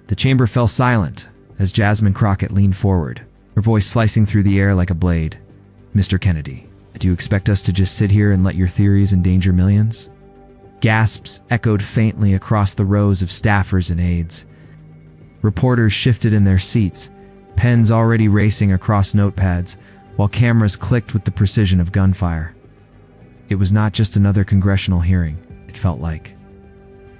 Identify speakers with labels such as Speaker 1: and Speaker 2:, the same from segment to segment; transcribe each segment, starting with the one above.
Speaker 1: The chamber fell silent as Jasmine Crockett leaned forward, her voice slicing through the air like a blade. "Mr. Kennedy, do you expect us to just sit here and let your theories endanger millions?" Gasps echoed faintly across the rows of staffers and aides. Reporters shifted in their seats, pens already racing across notepads, while cameras clicked with the precision of gunfire. It was not just another congressional hearing, it felt like.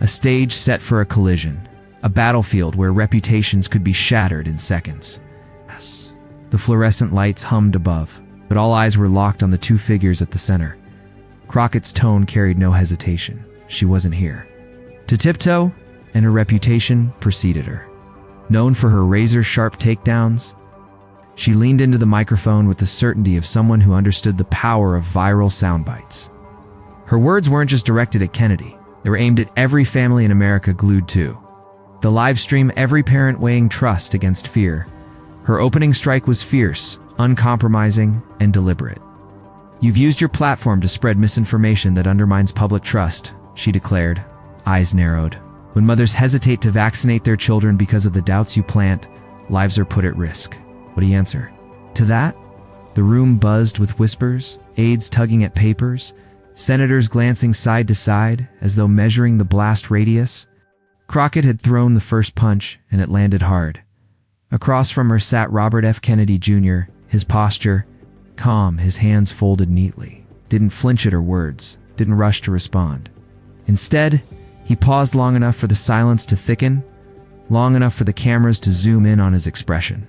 Speaker 1: A stage set for a collision, a battlefield where reputations could be shattered in seconds. Yes. The fluorescent lights hummed above, but all eyes were locked on the two figures at the center. Crockett's tone carried no hesitation. She wasn't here to tiptoe, and her reputation preceded her. Known for her razor-sharp takedowns, she leaned into the microphone with the certainty of someone who understood the power of viral soundbites. Her words weren't just directed at Kennedy. They were aimed at every family in America glued to the live stream, every parent weighing trust against fear. Her opening strike was fierce, uncompromising, and deliberate. "You've used your platform to spread misinformation that undermines public trust," she declared, eyes narrowed. "When mothers hesitate to vaccinate their children because of the doubts you plant, lives are put at risk." What do you answer to that? The room buzzed with whispers, aides tugging at papers, senators glancing side to side as though measuring the blast radius. Crockett had thrown the first punch, and it landed hard. Across from her sat Robert F. Kennedy Jr., his posture calm, his hands folded neatly. Didn't flinch at her words, didn't rush to respond. Instead, he paused long enough for the silence to thicken, long enough for the cameras to zoom in on his expression.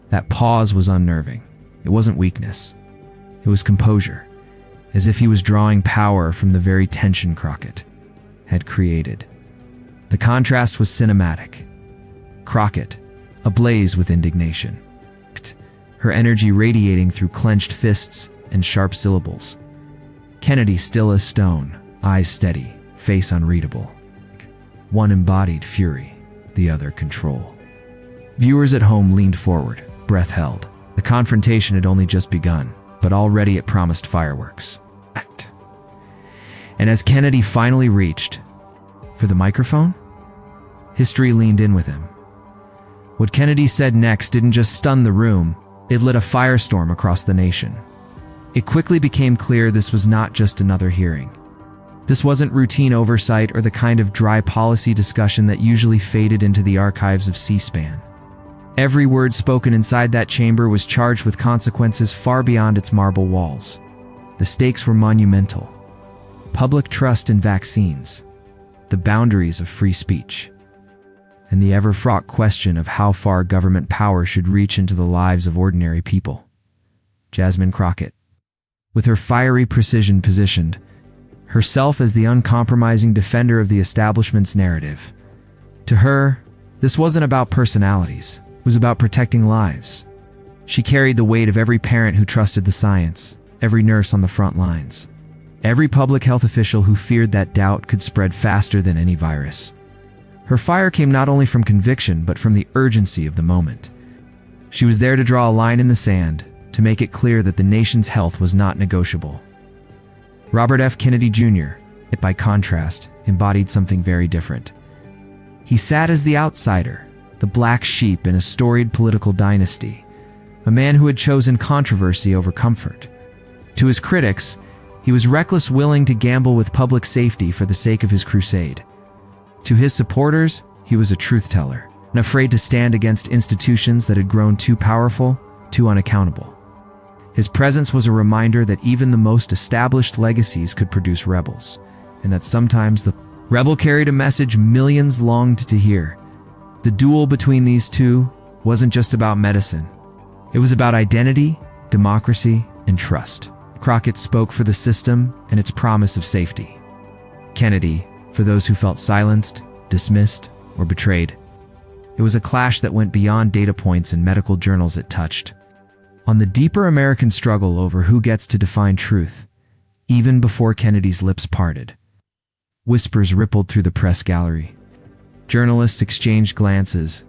Speaker 1: That pause was unnerving. It wasn't weakness. It was composure, as if he was drawing power from the very tension Crockett had created. The contrast was cinematic. Crockett, ablaze with indignation, her energy radiating through clenched fists and sharp syllables. Kennedy still as stone, eyes steady, face unreadable. One embodied fury, the other control. Viewers at home leaned forward, breath held. The confrontation had only just begun, but already it promised fireworks. And as Kennedy finally reached for the microphone, history leaned in with him. What Kennedy said next didn't just stun the room, it lit a firestorm across the nation. It quickly became clear this was not just another hearing. This wasn't routine oversight or the kind of dry policy discussion that usually faded into the archives of C-SPAN. Every word spoken inside that chamber was charged with consequences far beyond its marble walls. The stakes were monumental. Public trust in vaccines, the boundaries of free speech, and the ever-fraught question of how far government power should reach into the lives of ordinary people. Jasmine Crockett, with her fiery precision positioned, herself as the uncompromising defender of the establishment's narrative. To her, this wasn't about personalities. It was about protecting lives. She carried the weight of every parent who trusted the science, every nurse on the front lines, every public health official who feared that doubt could spread faster than any virus. Her fire came not only from conviction, but from the urgency of the moment. She was there to draw a line in the sand, to make it clear that the nation's health was not negotiable. Robert F. Kennedy Jr., by contrast, embodied something very different. He sat as the outsider, the black sheep in a storied political dynasty, a man who had chosen controversy over comfort. To his critics, he was reckless, willing to gamble with public safety for the sake of his crusade. To his supporters, he was a truth-teller, unafraid to stand against institutions that had grown too powerful, too unaccountable. His presence was a reminder that even the most established legacies could produce rebels, and that sometimes the rebel carried a message millions longed to hear. The duel between these two wasn't just about medicine. It was about identity, democracy, and trust. Crockett spoke for the system and its promise of safety. Kennedy, for those who felt silenced, dismissed, or betrayed. It was a clash that went beyond data points and medical journals it touched on the deeper American struggle over who gets to define truth. Even before Kennedy's lips parted, whispers rippled through the press gallery. Journalists exchanged glances,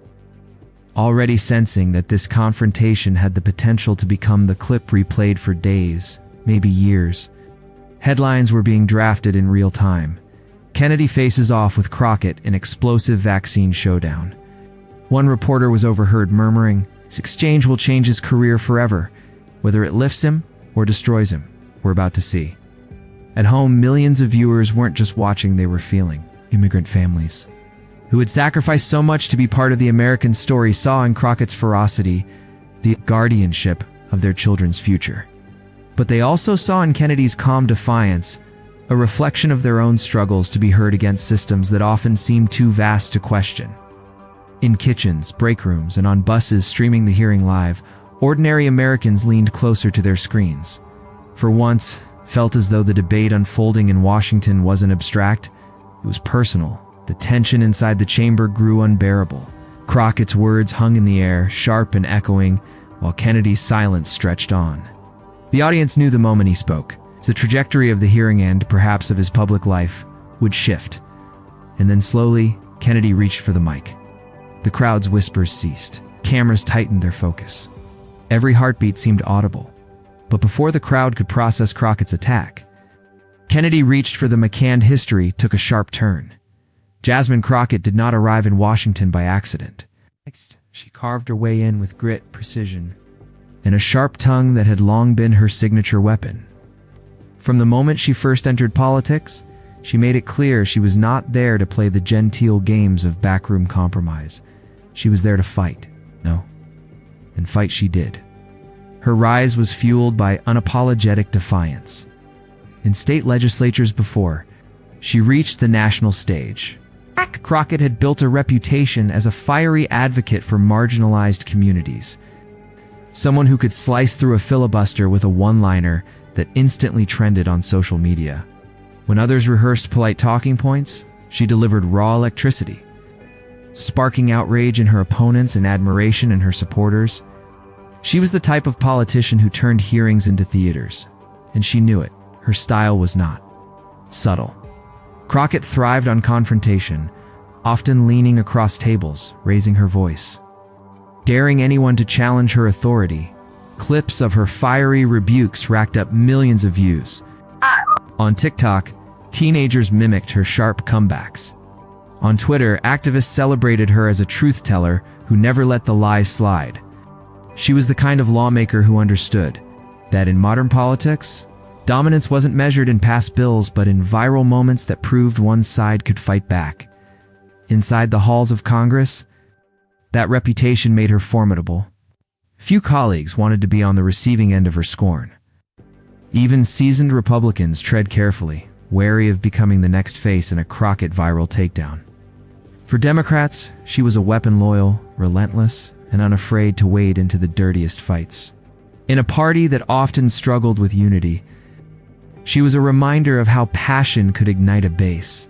Speaker 1: already sensing that this confrontation had the potential to become the clip replayed for days, maybe years. Headlines were being drafted in real time. Kennedy faces off with Crockett in explosive vaccine showdown. One reporter was overheard murmuring, "This exchange will change his career forever. Whether it lifts him or destroys him, we're about to see." At home, millions of viewers weren't just watching, they were feeling. Immigrant families, who had sacrificed so much to be part of the American story, saw in Crockett's ferocity the guardianship of their children's future. But they also saw in Kennedy's calm defiance a reflection of their own struggles to be heard against systems that often seem too vast to question. In kitchens, break rooms, and on buses streaming the hearing live, ordinary Americans leaned closer to their screens. For once, felt as though the debate unfolding in Washington wasn't abstract, it was personal. The tension inside the chamber grew unbearable. Crockett's words hung in the air, sharp and echoing, while Kennedy's silence stretched on. The audience knew the moment he spoke, the trajectory of the hearing and, perhaps, of his public life would shift. And then slowly, Kennedy reached for the mic. The crowd's whispers ceased. Cameras tightened their focus. Every heartbeat seemed audible. But before the crowd could process Crockett's attack, Kennedy reached for the McCann history took a sharp turn. Jasmine Crockett did not arrive in Washington by accident. She carved her way in with grit, precision, and a sharp tongue that had long been her signature weapon. From the moment she first entered politics, she made it clear she was not there to play the genteel games of backroom compromise. She was there to fight. No. And fight she did. Her rise was fueled by unapologetic defiance. In state legislatures before, she reached the national stage. Crockett had built a reputation as a fiery advocate for marginalized communities. Someone who could slice through a filibuster with a one-liner that instantly trended on social media. When others rehearsed polite talking points, she delivered raw electricity, sparking outrage in her opponents and admiration in her supporters. She was the type of politician who turned hearings into theaters, and she knew it. Her style was not subtle. Crockett thrived on confrontation, often leaning across tables, raising her voice, daring anyone to challenge her authority. Clips of her fiery rebukes racked up millions of views. On TikTok, teenagers mimicked her sharp comebacks. On Twitter, activists celebrated her as a truth teller who never let the lies slide. She was the kind of lawmaker who understood that in modern politics, dominance wasn't measured in past bills but in viral moments that proved one side could fight back. Inside the halls of Congress, that reputation made her formidable. Few colleagues wanted to be on the receiving end of her scorn. Even seasoned Republicans tread carefully, wary of becoming the next face in a Crockett viral takedown. For Democrats, she was a weapon loyal, relentless, and unafraid to wade into the dirtiest fights. In a party that often struggled with unity, she was a reminder of how passion could ignite a base.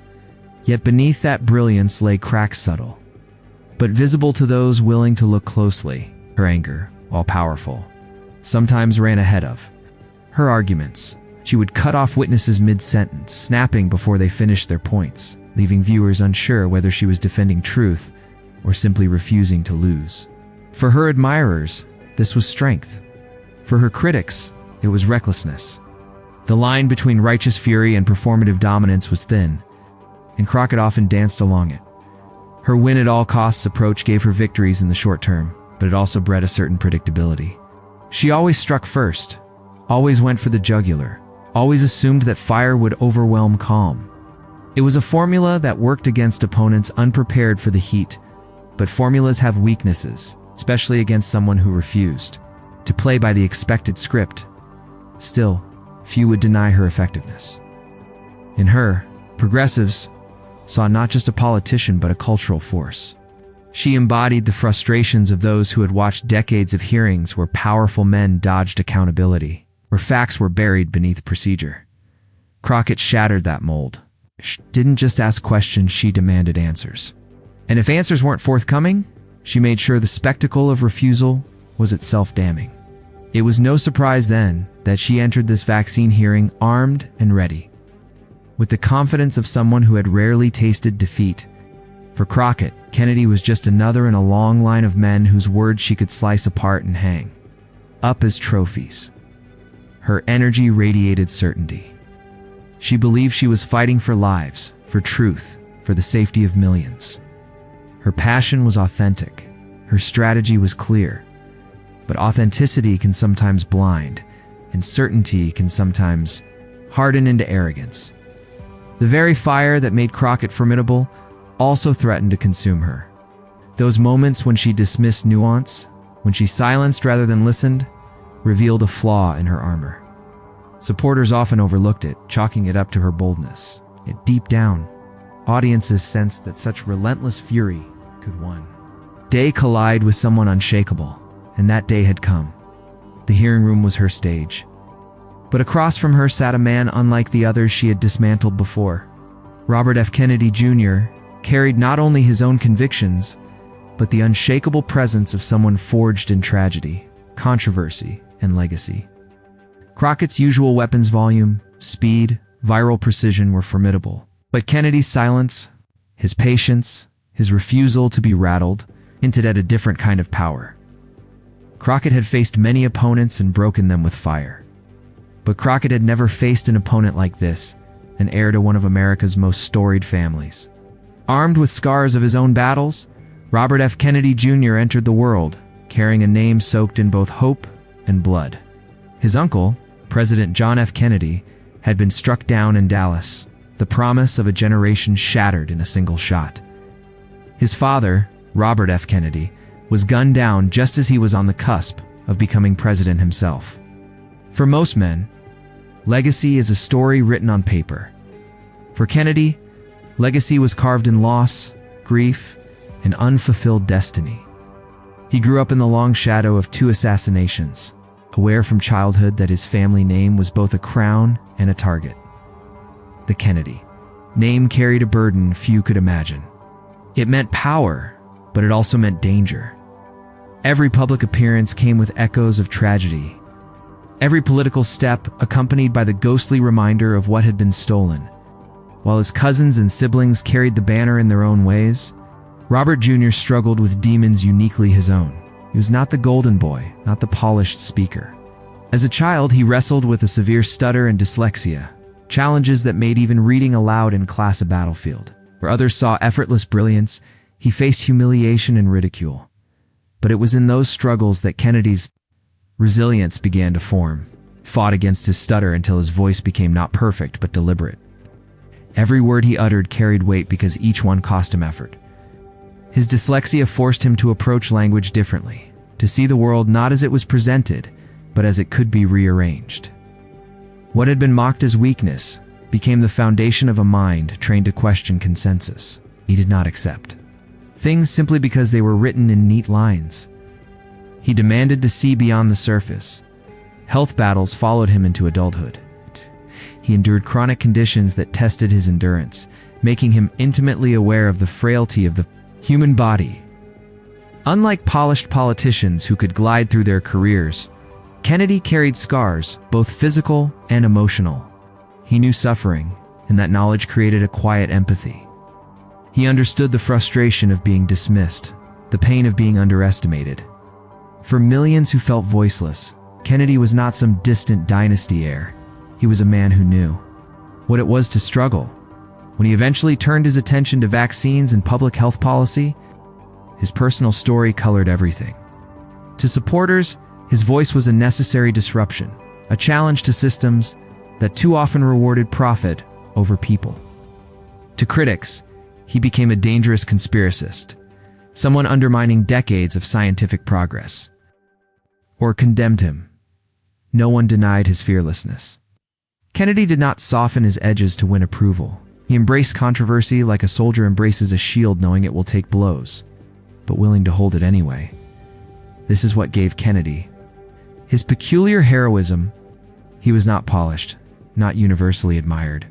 Speaker 1: Yet beneath that brilliance lay cracks subtle, but visible to those willing to look closely. Her anger, while powerful, sometimes ran ahead of her arguments. She would cut off witnesses mid-sentence, snapping before they finished their points, leaving viewers unsure whether she was defending truth or simply refusing to lose. For her admirers, this was strength. For her critics, it was recklessness. The line between righteous fury and performative dominance was thin, and Crockett often danced along it. Her win-at-all-costs approach gave her victories in the short term, but it also bred a certain predictability. She always struck first, always went for the jugular, always assumed that fire would overwhelm calm. It was a formula that worked against opponents unprepared for the heat, but formulas have weaknesses, especially against someone who refused to play by the expected script. Still, few would deny her effectiveness. In her, progressives saw not just a politician but a cultural force. She embodied the frustrations of those who had watched decades of hearings where powerful men dodged accountability, where facts were buried beneath procedure. Crockett shattered that mold. She didn't just ask questions, she demanded answers. And if answers weren't forthcoming, she made sure the spectacle of refusal was itself damning. It was no surprise then that she entered this vaccine hearing armed and ready, with the confidence of someone who had rarely tasted defeat. For Crockett, Kennedy was just another in a long line of men whose words she could slice apart and hang up as trophies. Her energy radiated certainty. She believed she was fighting for lives, for truth, for the safety of millions. Her passion was authentic, Her strategy was clear, but authenticity can sometimes blind, and certainty can sometimes harden into arrogance. The very fire that made Crockett formidable also threatened to consume her. Those moments when she dismissed nuance, when she silenced rather than listened, revealed a flaw in her armor. Supporters often overlooked it, chalking it up to her boldness. Yet deep down, audiences sensed that such relentless fury could one day collide with someone unshakable, and that day had come. The hearing room was her stage. But across from her sat a man unlike the others she had dismantled before. Robert F. Kennedy Jr. carried not only his own convictions, but the unshakable presence of someone forged in tragedy, controversy, and legacy. Crockett's usual weapons volume, speed, viral precision were formidable. But Kennedy's silence, his patience, his refusal to be rattled, hinted at a different kind of power. Crockett had faced many opponents and broken them with fire. But Crockett had never faced an opponent like this, an heir to one of America's most storied families. Armed with scars of his own battles, Robert F. Kennedy Jr. entered the world, carrying a name soaked in both hope and blood. His uncle, President John F. Kennedy, had been struck down in Dallas, the promise of a generation shattered in a single shot. His father, Robert F. Kennedy, was gunned down just as he was on the cusp of becoming president himself. For most men, legacy is a story written on paper. For Kennedy, legacy was carved in loss, grief, and unfulfilled destiny. He grew up in the long shadow of 2 assassinations, aware from childhood that his family name was both a crown and a target. The Kennedy name carried a burden few could imagine. It meant power, but it also meant danger. Every public appearance came with echoes of tragedy. Every political step accompanied by the ghostly reminder of what had been stolen. While his cousins and siblings carried the banner in their own ways, Robert Jr. struggled with demons uniquely his own. He was not the golden boy, not the polished speaker. As a child, he wrestled with a severe stutter and dyslexia, challenges that made even reading aloud in class a battlefield. Where others saw effortless brilliance, he faced humiliation and ridicule. But it was in those struggles that Kennedy's resilience began to form. Fought against his stutter until his voice became not perfect but deliberate. Every word he uttered carried weight because each one cost him effort. His dyslexia forced him to approach language differently, to see the world not as it was presented, but as it could be rearranged. What had been mocked as weakness became the foundation of a mind trained to question consensus. He did not accept things simply because they were written in neat lines. He demanded to see beyond the surface. Health battles followed him into adulthood. He endured chronic conditions that tested his endurance, making him intimately aware of the frailty of the human body. Unlike polished politicians who could glide through their careers, Kennedy carried scars, both physical and emotional. He knew suffering, and that knowledge created a quiet empathy. He understood the frustration of being dismissed, the pain of being underestimated. For millions who felt voiceless, Kennedy was not some distant dynasty heir. He was a man who knew what it was to struggle. When he eventually turned his attention to vaccines and public health policy, his personal story colored everything. To supporters, his voice was a necessary disruption, a challenge to systems that too often rewarded profit over people. To critics, he became a dangerous conspiracist, someone undermining decades of scientific progress. Or condemned him. No one denied his fearlessness. Kennedy did not soften his edges to win approval. He embraced controversy like a soldier embraces a shield knowing it will take blows, but willing to hold it anyway. This is what gave Kennedy his peculiar heroism. He was not polished, not universally admired.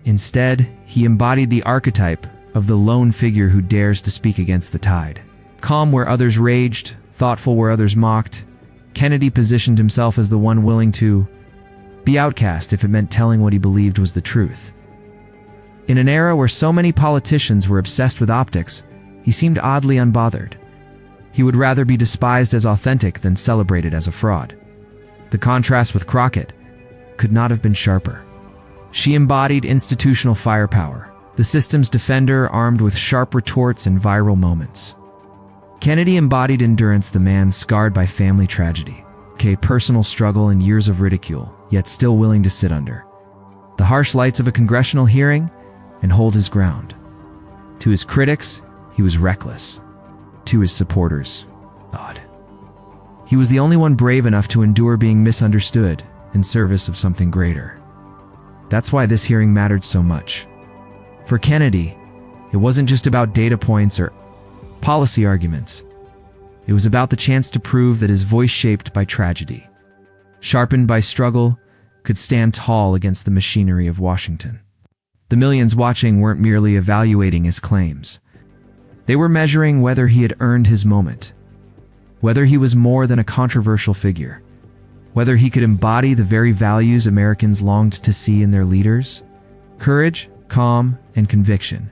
Speaker 1: Instead, he embodied the archetype of the lone figure who dares to speak against the tide. Calm where others raged, thoughtful where others mocked, Kennedy positioned himself as the one willing to be outcast if it meant telling what he believed was the truth. In an era where so many politicians were obsessed with optics, he seemed oddly unbothered. He would rather be despised as authentic than celebrated as a fraud. The contrast with Crockett could not have been sharper. She embodied institutional firepower, the system's defender armed with sharp retorts and viral moments. Kennedy embodied endurance, the man scarred by family tragedy, personal struggle and years of ridicule, yet still willing to sit under the harsh lights of a congressional hearing and hold his ground. To his critics, he was reckless. To his supporters, God. He was the only one brave enough to endure being misunderstood in service of something greater. That's why this hearing mattered so much. For Kennedy, it wasn't just about data points or policy arguments. It was about the chance to prove that his voice, shaped by tragedy, sharpened by struggle, could stand tall against the machinery of Washington. The millions watching weren't merely evaluating his claims. They were measuring whether he had earned his moment, whether he was more than a controversial figure, whether he could embody the very values Americans longed to see in their leaders: courage, calm, and conviction.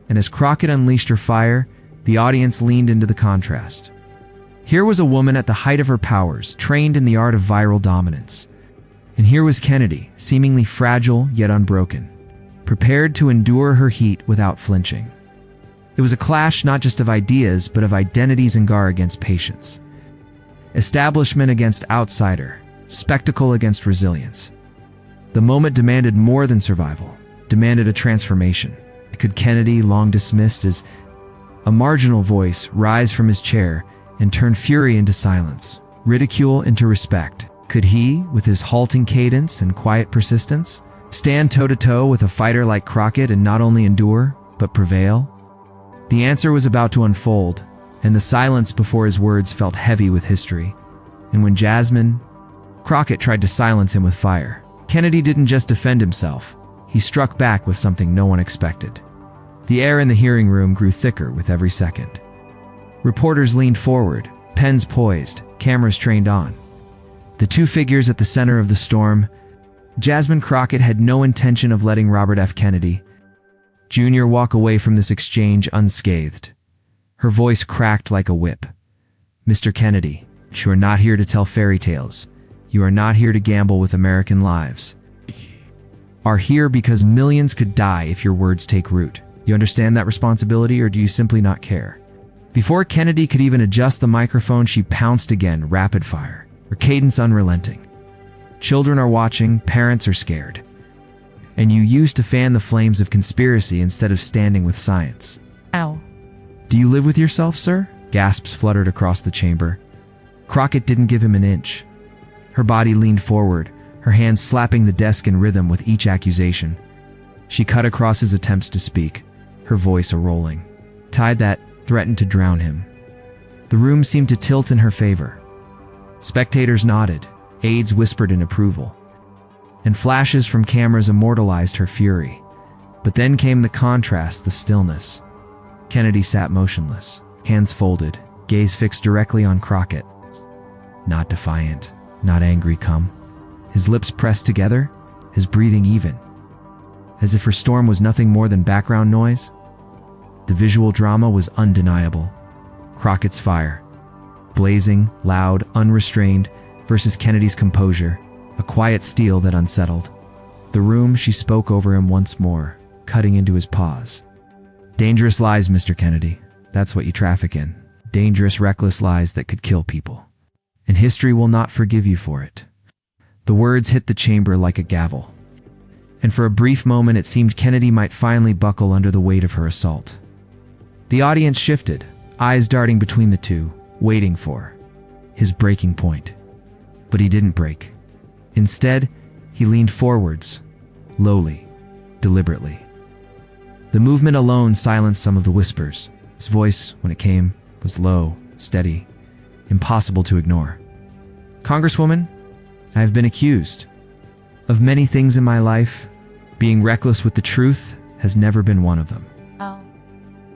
Speaker 1: And as Crockett unleashed her fire, the audience leaned into the contrast. Here was a woman at the height of her powers, trained in the art of viral dominance. And here was Kennedy, seemingly fragile yet unbroken, prepared to endure her heat without flinching. It was a clash not just of ideas, but of identities and gar against patience. Establishment against outsider, spectacle against resilience. The moment demanded more than survival, demanded a transformation. Could Kennedy, long dismissed as a marginal voice, rise from his chair and turn fury into silence, ridicule into respect? Could he, with his halting cadence and quiet persistence, stand toe-to-toe with a fighter like Crockett and not only endure, but prevail? The answer was about to unfold, and the silence before his words felt heavy with history. And when Jasmine Crockett tried to silence him with fire, Kennedy didn't just defend himself. He struck back with something no one expected. The air in the hearing room grew thicker with every second. Reporters leaned forward, pens poised, cameras trained on. The two figures at the center of the storm. Jasmine Crockett had no intention of letting Robert F. Kennedy Jr. walk away from this exchange unscathed. Her voice cracked like a whip. "Mr. Kennedy, you are not here to tell fairy tales. You are not here to gamble with American lives. Are here because millions could die if your words take root. You understand that responsibility, or do you simply not care?" Before Kennedy could even adjust the microphone, she pounced again, rapid fire, her cadence unrelenting. Children are watching, parents are scared. And you used to fan the flames of conspiracy instead of standing with science.
Speaker 2: Ow.
Speaker 1: "Do you live with yourself, sir?" Gasps fluttered across the chamber. Crockett didn't give him an inch. Her body leaned forward, her hands slapping the desk in rhythm with each accusation. She cut across his attempts to speak, her voice a rolling tide that threatened to drown him. The room seemed to tilt in her favor. Spectators nodded, aides whispered in approval, and flashes from cameras immortalized her fury. But then came the contrast, the stillness. Kennedy sat motionless, hands folded, gaze fixed directly on Crockett. Not defiant, not angry, his lips pressed together, his breathing even, as if her storm was nothing more than background noise. The visual drama was undeniable. Crockett's fire, blazing, loud, unrestrained, versus Kennedy's composure, a quiet steel that unsettled. The room, she spoke over him once more, cutting into his pause. "Dangerous lies, Mr. Kennedy. That's what you traffic in. Dangerous, reckless lies that could kill people. And history will not forgive you for it." The words hit the chamber like a gavel. And for a brief moment it seemed Kennedy might finally buckle under the weight of her assault. The audience shifted, eyes darting between the two, waiting for his breaking point. But he didn't break. Instead, he leaned forwards, lowly, deliberately. The movement alone silenced some of the whispers. His voice, when it came, was low, steady, impossible to ignore. "Congresswoman, I have been accused of many things in my life. Being reckless with the truth has never been one of them."
Speaker 2: Oh.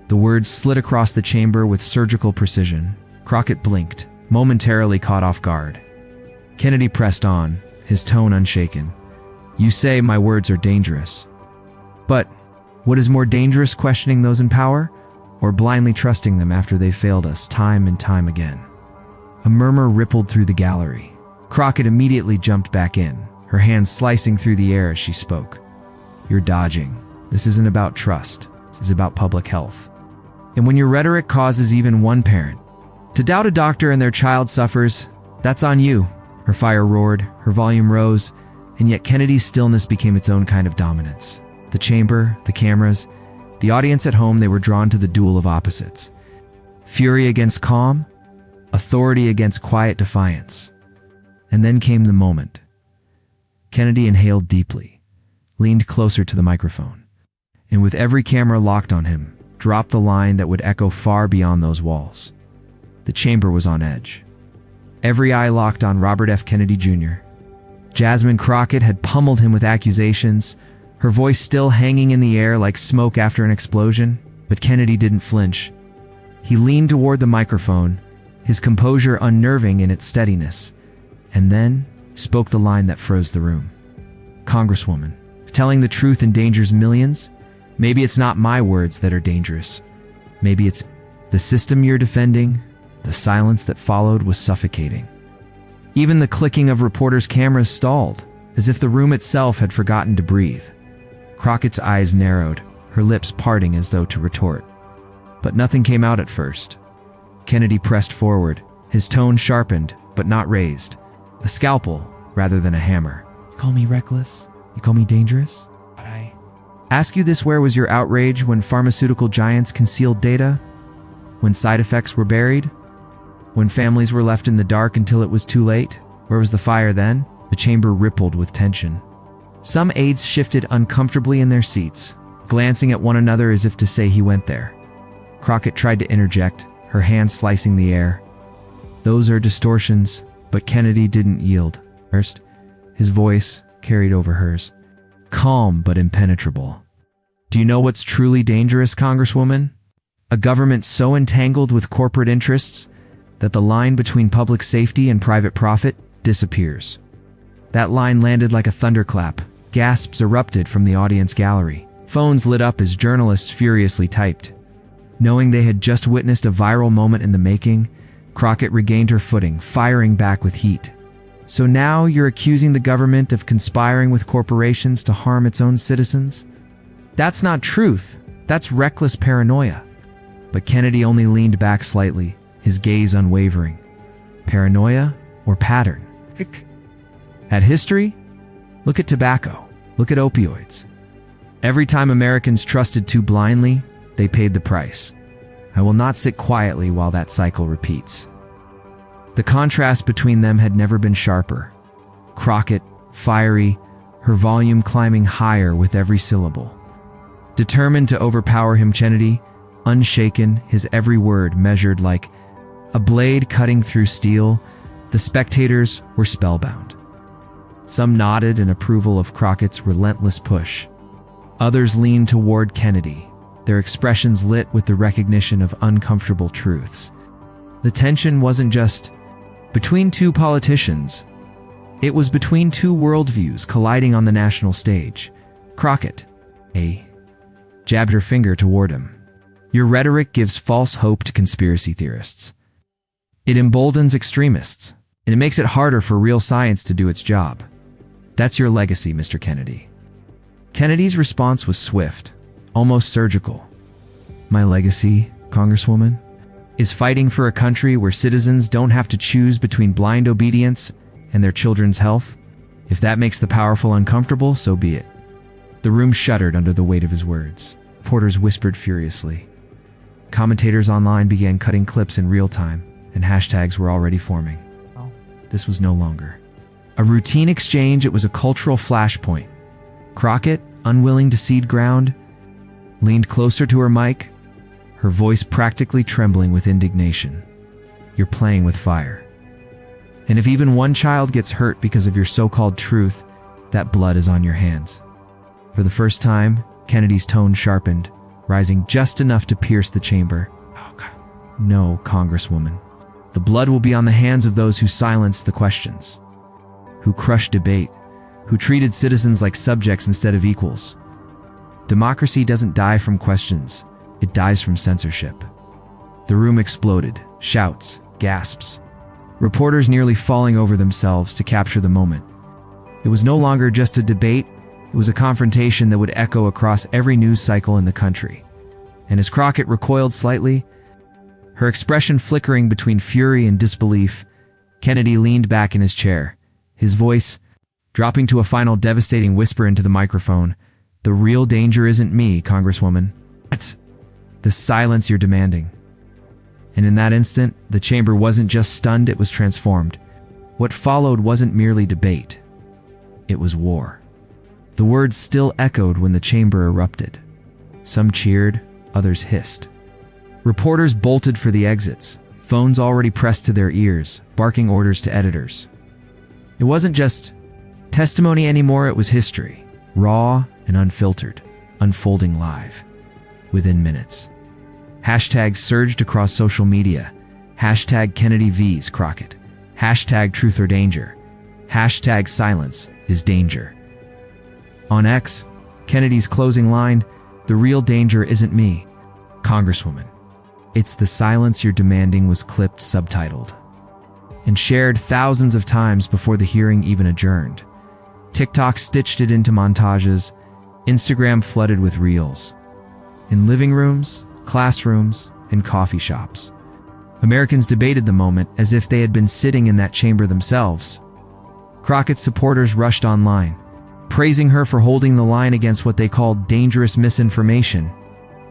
Speaker 1: The words slid across the chamber with surgical precision. Crockett blinked, momentarily caught off guard. Kennedy pressed on, his tone unshaken. "You say my words are dangerous. But what is more dangerous, questioning those in power, or blindly trusting them after they've failed us time and time again?" A murmur rippled through the gallery. Crockett immediately jumped back in, her hands slicing through the air as she spoke. "You're dodging. This isn't about trust. This is about public health. And when your rhetoric causes even one parent, To doubt a doctor and their child suffers, that's on you. Her fire roared, her volume rose, and yet Kennedy's stillness became its own kind of dominance. The chamber, the cameras, the audience at home, they were drawn to the duel of opposites. Fury against calm, authority against quiet defiance. And then came the moment. Kennedy inhaled deeply, leaned closer to the microphone, and with every camera locked on him, dropped the line that would echo far beyond those walls. The chamber was on edge. Every eye locked on Robert F. Kennedy Jr. Jasmine Crockett had pummeled him with accusations, her voice still hanging in the air like smoke after an explosion. But Kennedy didn't flinch. He leaned toward the microphone, his composure unnerving in its steadiness, and then spoke the line that froze the room. "Congresswoman, if telling the truth endangers millions, maybe it's not my words that are dangerous. Maybe it's the system you're defending." The silence that followed was suffocating. Even the clicking of reporters' cameras stalled, as if the room itself had forgotten to breathe. Crockett's eyes narrowed, her lips parting as though to retort. But nothing came out at first. Kennedy pressed forward, his tone sharpened, but not raised. A scalpel rather than a hammer. "You call me reckless? You call me dangerous? But I ask you this: where was your outrage when pharmaceutical giants concealed data? When side effects were buried? When families were left in the dark until it was too late? Where was the fire then?" The chamber rippled with tension. Some aides shifted uncomfortably in their seats, glancing at one another as if to say he went there. Crockett tried to interject, her hand slicing the air. "Those are distortions," but Kennedy didn't yield. First, his voice carried over hers, calm but impenetrable. "Do you know what's truly dangerous, Congresswoman? A government so entangled with corporate interests that the line between public safety and private profit disappears." That line landed like a thunderclap. Gasps erupted from the audience gallery. Phones lit up as journalists furiously typed. Knowing they had just witnessed a viral moment in the making, Crockett regained her footing, firing back with heat. "So now you're accusing the government of conspiring with corporations to harm its own citizens? That's not truth. That's reckless paranoia." But Kennedy only leaned back slightly, his gaze unwavering. Paranoia or pattern? At history? Look at tobacco. Look at opioids. Every time Americans trusted too blindly, they paid the price. I will not sit quietly while that cycle repeats. The contrast between them had never been sharper. Crockett, fiery, her volume climbing higher with every syllable. Determined to overpower him, Kennedy, unshaken, his every word measured like a blade cutting through steel. The spectators were spellbound. Some nodded in approval of Crockett's relentless push. Others leaned toward Kennedy, their expressions lit with the recognition of uncomfortable truths. The tension wasn't just between two politicians. It was between two worldviews colliding on the national stage. Crockett, jabbed her finger toward him. "Your rhetoric gives false hope to conspiracy theorists. It emboldens extremists, and it makes it harder for real science to do its job. That's your legacy, Mr. Kennedy." Kennedy's response was swift, almost surgical. "My legacy, Congresswoman, is fighting for a country where citizens don't have to choose between blind obedience and their children's health. If that makes the powerful uncomfortable, so be it." The room shuddered under the weight of his words. Reporters whispered furiously. Commentators online began cutting clips in real time, and hashtags were already forming. This was no longer a routine exchange, it was a cultural flashpoint. Crockett, unwilling to cede ground, leaned closer to her mic, her voice practically trembling with indignation. "You're playing with fire. And if even one child gets hurt because of your so-called truth, that blood is on your hands." For the first time, Kennedy's tone sharpened, rising just enough to pierce the chamber. "No, Congresswoman. The blood will be on the hands of those who silenced the questions, who crushed debate, who treated citizens like subjects instead of equals. Democracy doesn't die from questions, it dies from censorship." The room exploded, shouts, gasps, reporters nearly falling over themselves to capture the moment. It was no longer just a debate, it was a confrontation that would echo across every news cycle in the country. And as Crockett recoiled slightly, Her expression flickering between fury and disbelief, Kennedy leaned back in his chair, his voice dropping to a final devastating whisper into the microphone. "The real danger isn't me, Congresswoman. It's the silence you're demanding." And in that instant, the chamber wasn't just stunned, it was transformed. What followed wasn't merely debate. It was war. The words still echoed when the chamber erupted. Some cheered, others hissed. Reporters bolted for the exits, phones already pressed to their ears, barking orders to editors. It wasn't just testimony anymore, it was history, raw and unfiltered, unfolding live, within minutes. Hashtags surged across social media. Hashtag Kennedy vs. Crockett. Hashtag truth or danger. Hashtag silence is danger. On X, Kennedy's closing line, "The real danger isn't me, Congresswoman. It's the silence you're demanding," was clipped, subtitled, and shared thousands of times before the hearing even adjourned. TikTok stitched it into montages. Instagram flooded with reels. In living rooms, classrooms, and coffee shops, Americans debated the moment as if they had been sitting in that chamber themselves. Crockett's supporters rushed online, praising her for holding the line against what they called dangerous misinformation.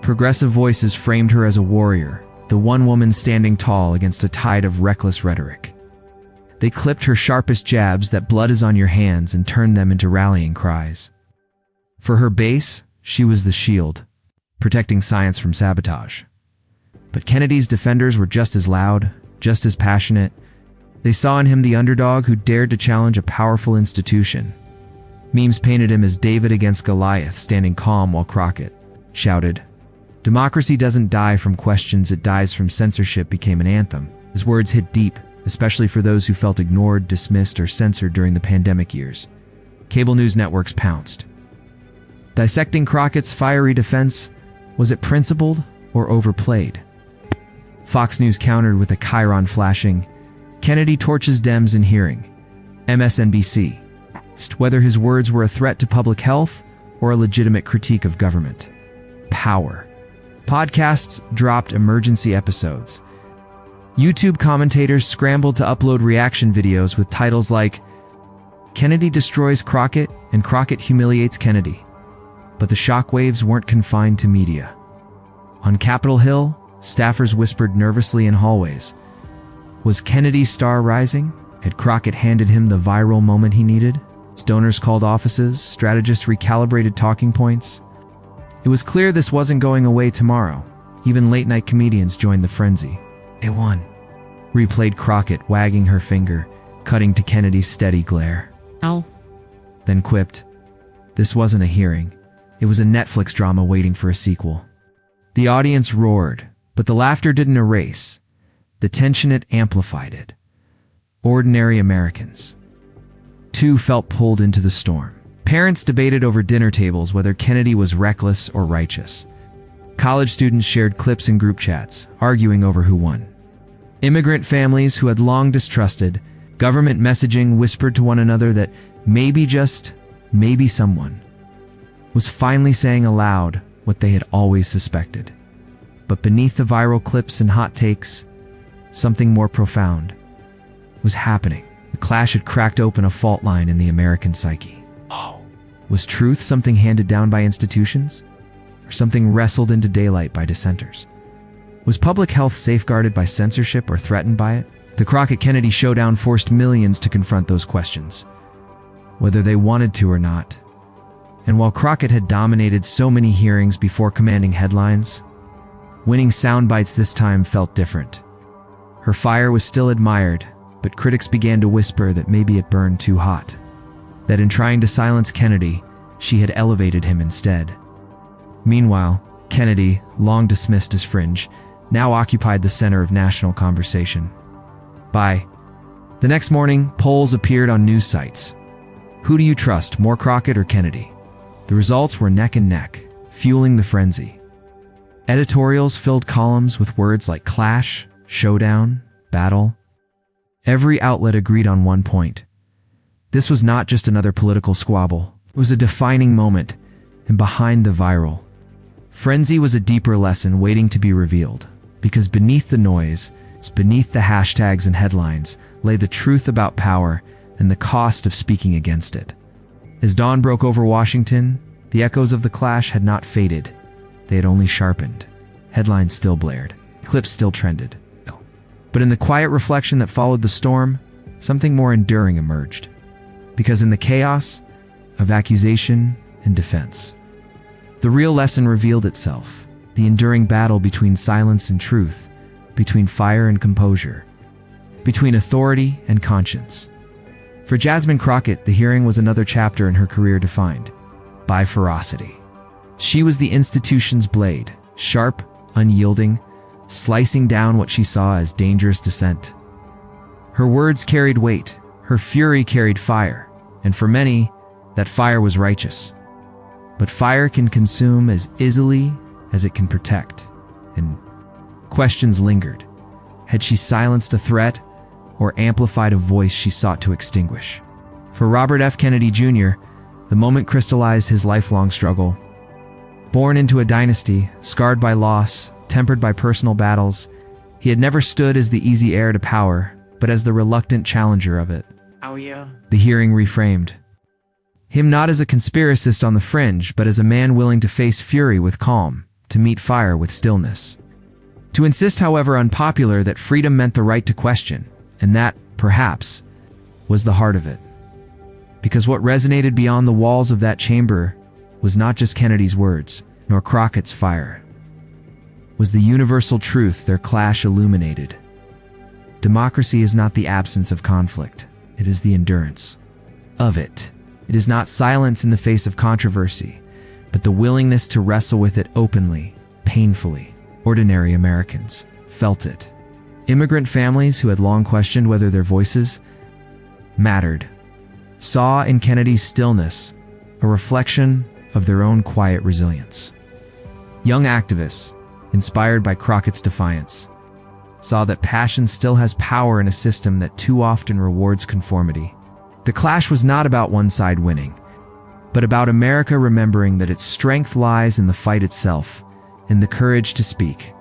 Speaker 1: Progressive voices framed her as a warrior, the one woman standing tall against a tide of reckless rhetoric. They clipped her sharpest jabs, "that blood is on your hands," and turned them into rallying cries. For her base, she was the shield, protecting science from sabotage. But Kennedy's defenders were just as loud, just as passionate. They saw in him the underdog who dared to challenge a powerful institution. Memes painted him as David against Goliath, standing calm while Crockett shouted, "Democracy doesn't die from questions, it dies from censorship," became an anthem. His words hit deep, especially for those who felt ignored, dismissed, or censored during the pandemic years. Cable news networks pounced. Dissecting Crockett's fiery defense, was it principled or overplayed? Fox News countered with a chyron flashing, "Kennedy torches Dems in hearing." MSNBC asked whether his words were a threat to public health or a legitimate critique of government. Power. Podcasts dropped emergency episodes. YouTube commentators scrambled to upload reaction videos with titles like, "Kennedy destroys Crockett and Crockett humiliates Kennedy." But the shockwaves weren't confined to media. On Capitol Hill, staffers whispered nervously in hallways. Was Kennedy's star rising? Had Crockett handed him the viral moment he needed? Donors called offices, strategists recalibrated talking points. It was clear this wasn't going away tomorrow. Even late-night comedians joined the frenzy. "They won," replayed Crockett, wagging her finger, cutting to Kennedy's steady glare. "Ow." Then quipped, "This wasn't a hearing. It was a Netflix drama waiting for a sequel." The audience roared, but the laughter didn't erase. The tension, it amplified it. Ordinary Americans, too, felt pulled into the storm. Parents debated over dinner tables whether Kennedy was reckless or righteous. College students shared clips in group chats, arguing over who won. Immigrant families who had long distrusted government messaging whispered to one another that maybe, just maybe, someone was finally saying aloud what they had always suspected. But beneath the viral clips and hot takes, something more profound was happening. The clash had cracked open a fault line in the American psyche. Oh, was truth something handed down by institutions, or something wrestled into daylight by dissenters? Was public health safeguarded by censorship or threatened by it? The Crockett-Kennedy showdown forced millions to confront those questions, whether they wanted to or not. And while Crockett had dominated so many hearings before commanding headlines, winning sound bites this time felt different. Her fire was still admired, but critics began to whisper that maybe it burned too hot. That in trying to silence Kennedy, she had elevated him instead. Meanwhile, Kennedy, long dismissed as fringe, now occupied the center of national conversation. By the next morning, polls appeared on news sites. Who do you trust, more Crockett or Kennedy? The results were neck and neck, fueling the frenzy. Editorials filled columns with words like clash, showdown, battle. Every outlet agreed on one point. This was not just another political squabble. It was a defining moment, and behind the viral frenzy was a deeper lesson waiting to be revealed. Because beneath the noise, beneath the hashtags and headlines, lay the truth about power and the cost of speaking against it. As dawn broke over Washington, the echoes of the clash had not faded. They had only sharpened. Headlines still blared. Clips still trended. But in the quiet reflection that followed the storm, something more enduring emerged. Because in the chaos of accusation and defense, the real lesson revealed itself. The enduring battle between silence and truth, between fire and composure, between authority and conscience. For Jasmine Crockett, the hearing was another chapter in her career defined by ferocity. She was the institution's blade, sharp, unyielding, slicing down what she saw as dangerous dissent. Her words carried weight, her fury carried fire, and for many, that fire was righteous. But fire can consume as easily as it can protect, and questions lingered. Had she silenced a threat or amplified a voice she sought to extinguish? For Robert F. Kennedy Jr., the moment crystallized his lifelong struggle. Born into a dynasty, scarred by loss, tempered by personal battles, he had never stood as the easy heir to power, but as the reluctant challenger of it.
Speaker 2: Oh yeah.
Speaker 1: The hearing reframed him not as a conspiracist on the fringe, but as a man willing to face fury with calm, to meet fire with stillness. To insist, however unpopular, that freedom meant the right to question, and that, perhaps, was the heart of it. Because what resonated beyond the walls of that chamber was not just Kennedy's words, nor Crockett's fire. Was the universal truth their clash illuminated. Democracy is not the absence of conflict, it is the endurance of it. It is not silence in the face of controversy, but the willingness to wrestle with it openly, painfully. Ordinary Americans felt it. Immigrant families who had long questioned whether their voices mattered saw in Kennedy's stillness a reflection of their own quiet resilience. Young activists, inspired by Crockett's defiance, saw that passion still has power in a system that too often rewards conformity. The clash was not about one side winning, but about America remembering that its strength lies in the fight itself, in the courage to speak,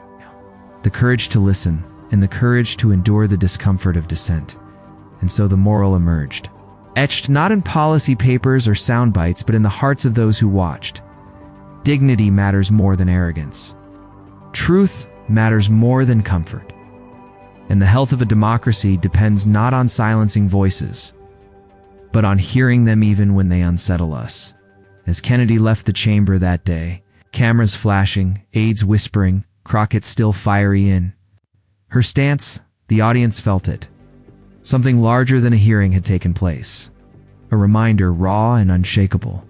Speaker 1: the courage to listen, and the courage to endure the discomfort of dissent. And so the moral emerged, etched not in policy papers or sound bites, but in the hearts of those who watched. Dignity matters more than arrogance. Truth matters more than comfort. And the health of a democracy depends not on silencing voices, but on hearing them even when they unsettle us. As Kennedy left the chamber that day, cameras flashing, aides whispering, Crockett still fiery in her stance, the audience felt it. Something larger than a hearing had taken place. A reminder, raw and unshakable,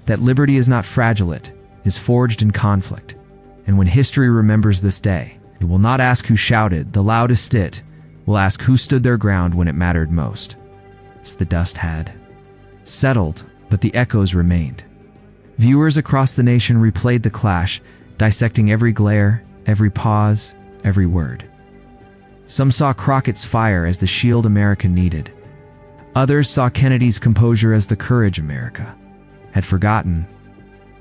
Speaker 1: that liberty is not fragile, it is forged in conflict. And when history remembers this day, it will not ask who shouted the loudest, it will ask who stood their ground when it mattered most. The dust had settled, but the echoes remained. Viewers across the nation replayed the clash, dissecting every glare, every pause, every word. Some saw Crockett's fire as the shield America needed. Others saw Kennedy's composure as the courage America had forgotten.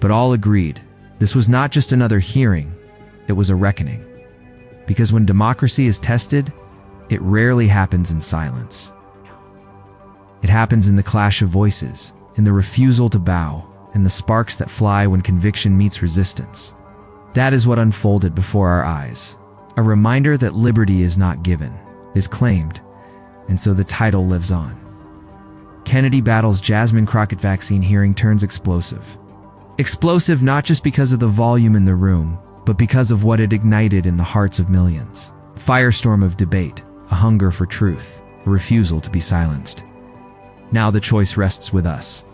Speaker 1: But all agreed, this was not just another hearing, it was a reckoning. Because when democracy is tested, it rarely happens in silence. It happens in the clash of voices, in the refusal to bow, in the sparks that fly when conviction meets resistance. That is what unfolded before our eyes. A reminder that liberty is not given, is claimed, and so the title lives on. Kennedy battles Jasmine Crockett vaccine hearing turns explosive. Explosive not just because of the volume in the room, but because of what it ignited in the hearts of millions. A firestorm of debate, a hunger for truth, a refusal to be silenced. Now the choice rests with us.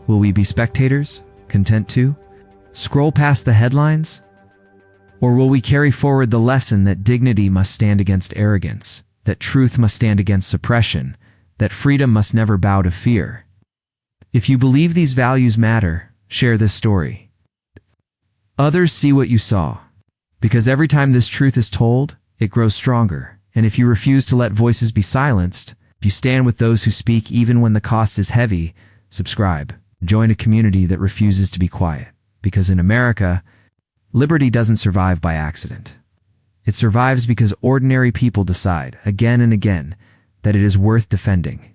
Speaker 1: Will we be spectators, content to scroll past the headlines? Or will we carry forward the lesson that dignity must stand against arrogance, that truth must stand against suppression, that freedom must never bow to fear? If you believe these values matter, share this story. Others see what you saw, because every time this truth is told, it grows stronger. And if you refuse to let voices be silenced, if you stand with those who speak even when the cost is heavy, subscribe. Join a community that refuses to be quiet. Because in America, liberty doesn't survive by accident. It survives because ordinary people decide, again and again, that it is worth defending.